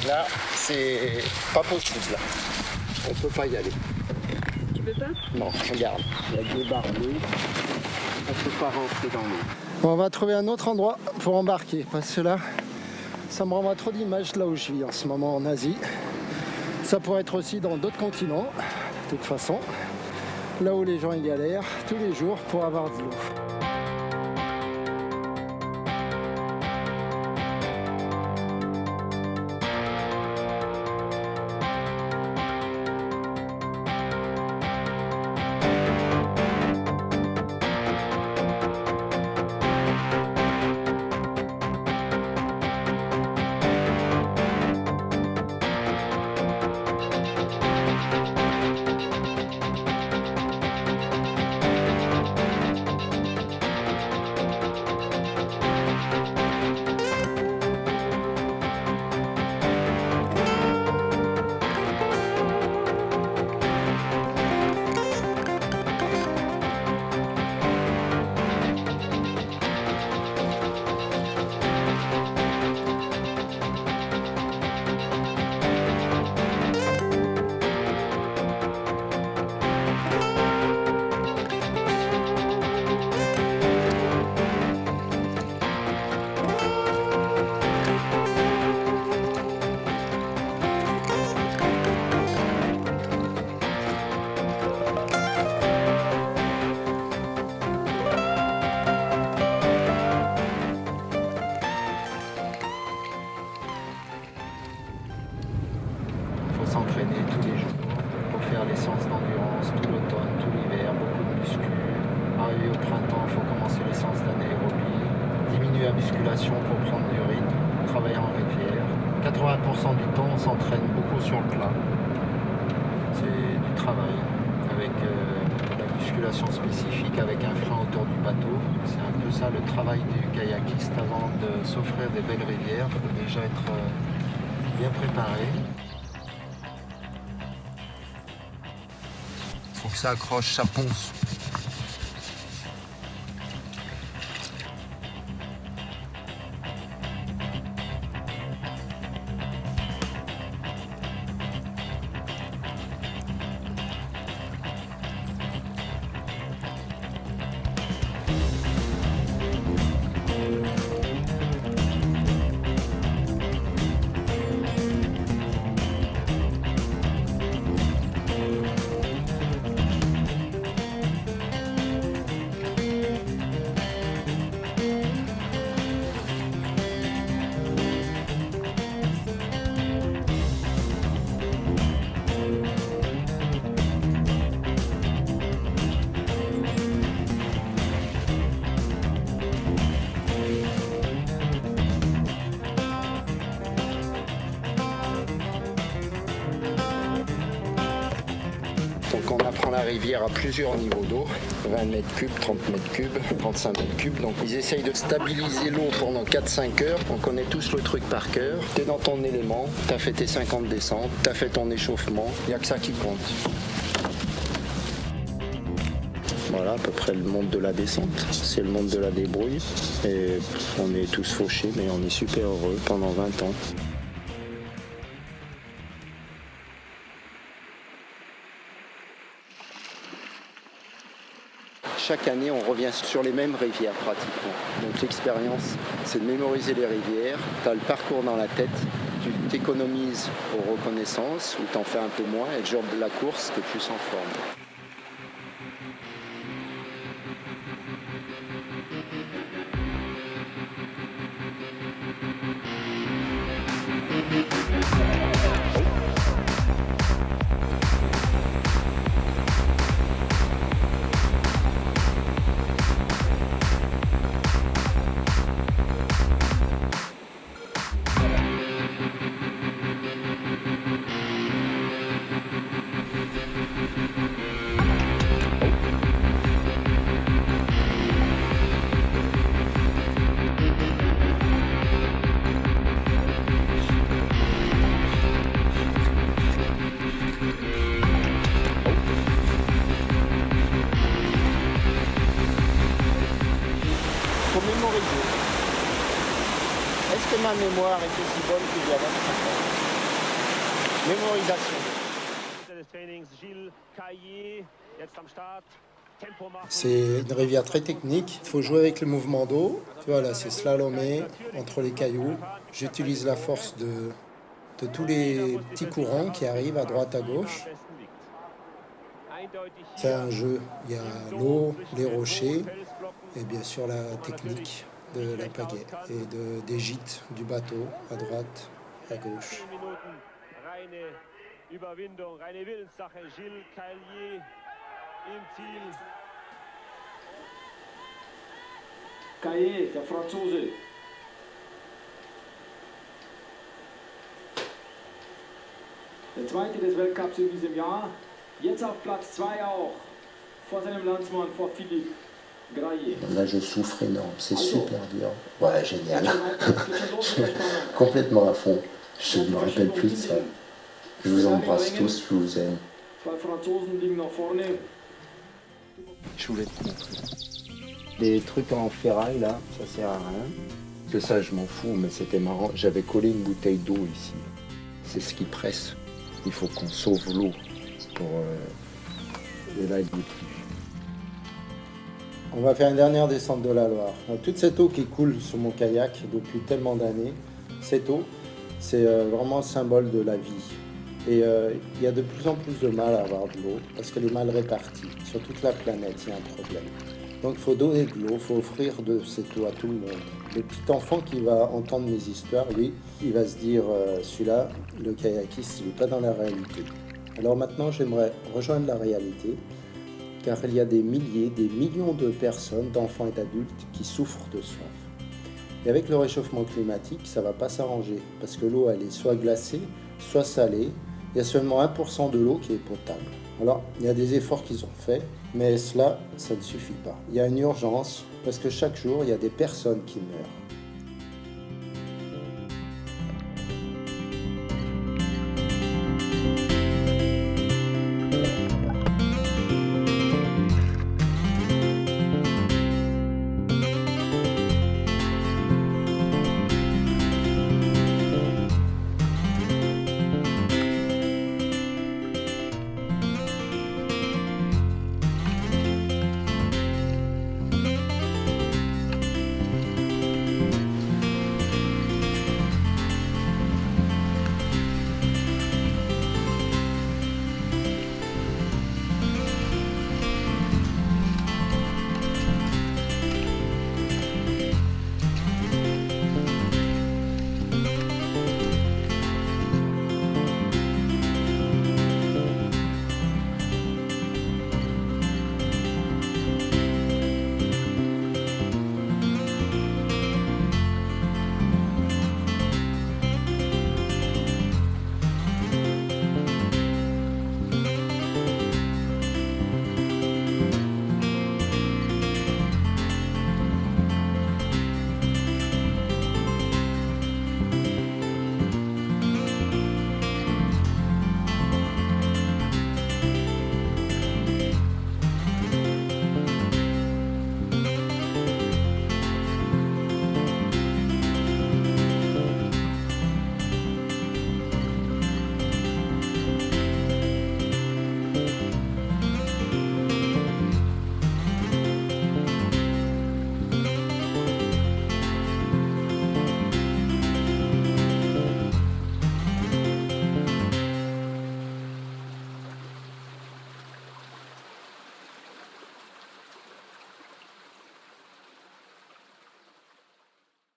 Là, c'est pas possible. On peut pas y aller. Tu peux pas? Non, regarde, il y a des barbelés. On peut pas rentrer dans l'eau. Bon, on va trouver un autre endroit pour embarquer parce que là, ça me renvoie trop d'images là où je vis en ce moment en Asie. Ça pourrait être aussi dans d'autres continents, de toute façon. Là où les gens y galèrent tous les jours pour avoir de l'eau. S'entraîner tous les jours pour faire les séances d'endurance tout l'automne, tout l'hiver, beaucoup de muscu. Arrivé au printemps, il faut commencer les séances d'anaérobie, diminuer la musculation pour prendre du rythme, travailler en rivière. 80% du temps, on s'entraîne beaucoup sur le plat. C'est du travail avec la musculation spécifique, avec un frein autour du bateau. C'est un peu ça le travail du kayakiste avant de s'offrir des belles rivières. Il faut déjà être bien préparé. Faut que ça accroche, ça ponce. Donc on apprend la rivière à plusieurs niveaux d'eau, 20 mètres cubes, 30 mètres cubes, 35 mètres cubes. Donc ils essayent de stabiliser l'eau pendant 4-5 heures. On connaît tous le truc par cœur. T'es dans ton élément, t'as fait tes 50 descentes, t'as fait ton échauffement, il n'y a que ça qui compte. Voilà à peu près le monde de la descente, c'est le monde de la débrouille. Et on est tous fauchés, mais on est super heureux pendant 20 ans. Chaque année, on revient sur les mêmes rivières pratiquement. Donc l'expérience, c'est de mémoriser les rivières. Tu as le parcours dans la tête, tu t'économises aux reconnaissances, ou tu en fais un peu moins, et le jour de la course, tu es plus en forme. Est-ce que ma mémoire est aussi bonne qu'il y a 25 ans? mémorisation. C'est une rivière très technique, il faut jouer avec le mouvement d'eau. Tu vois là, c'est slalomé entre les cailloux. J'utilise la force de tous les petits courants qui arrivent à droite à gauche. C'est un jeu, il y a l'eau, les rochers et bien sûr la technique de la pagaie et des gîtes du bateau à droite, à gauche. Caillé, der Franzose. Der Zweite des Weltcups in diesem Jahr. Jetzt auf Platz 2 auch. Vor seinem Landsmann, vor Philippe Graillet. Là, je souffre énorme, c'est super dur. Ouais, génial. Complètement à fond. Je ne me rappelle plus de ça. Je vous embrasse tous, je vous aime. Zwei Franzosen liegen nach vorne. Je voulais te montrer. Les trucs en ferraille, là, ça sert à rien. Que ça, je m'en fous, mais c'était marrant. J'avais collé une bouteille d'eau ici. C'est ce qui presse. Il faut qu'on sauve l'eau. Et là, il n'y est plus. On va faire une dernière descente de la Loire. Donc, toute cette eau qui coule sur mon kayak depuis tellement d'années, cette eau, c'est vraiment le symbole de la vie. Et il y a de plus en plus de mal à avoir de l'eau parce qu'elle est mal répartie. Sur toute la planète, il y a un problème. Donc il faut donner de l'eau, il faut offrir de cette eau à tout le monde. Le petit enfant qui va entendre mes histoires, lui, il va se dire, celui-là, le kayakiste, il n'est pas dans la réalité. Alors maintenant, j'aimerais rejoindre la réalité, car il y a des milliers, des millions de personnes, d'enfants et d'adultes, qui souffrent de soif. Et avec le réchauffement climatique, ça ne va pas s'arranger, parce que l'eau, elle est soit glacée, soit salée. Il y a seulement 1% de l'eau qui est potable. Alors, il y a des efforts qu'ils ont faits, mais cela, ça ne suffit pas. Il y a une urgence, parce que chaque jour, il y a des personnes qui meurent.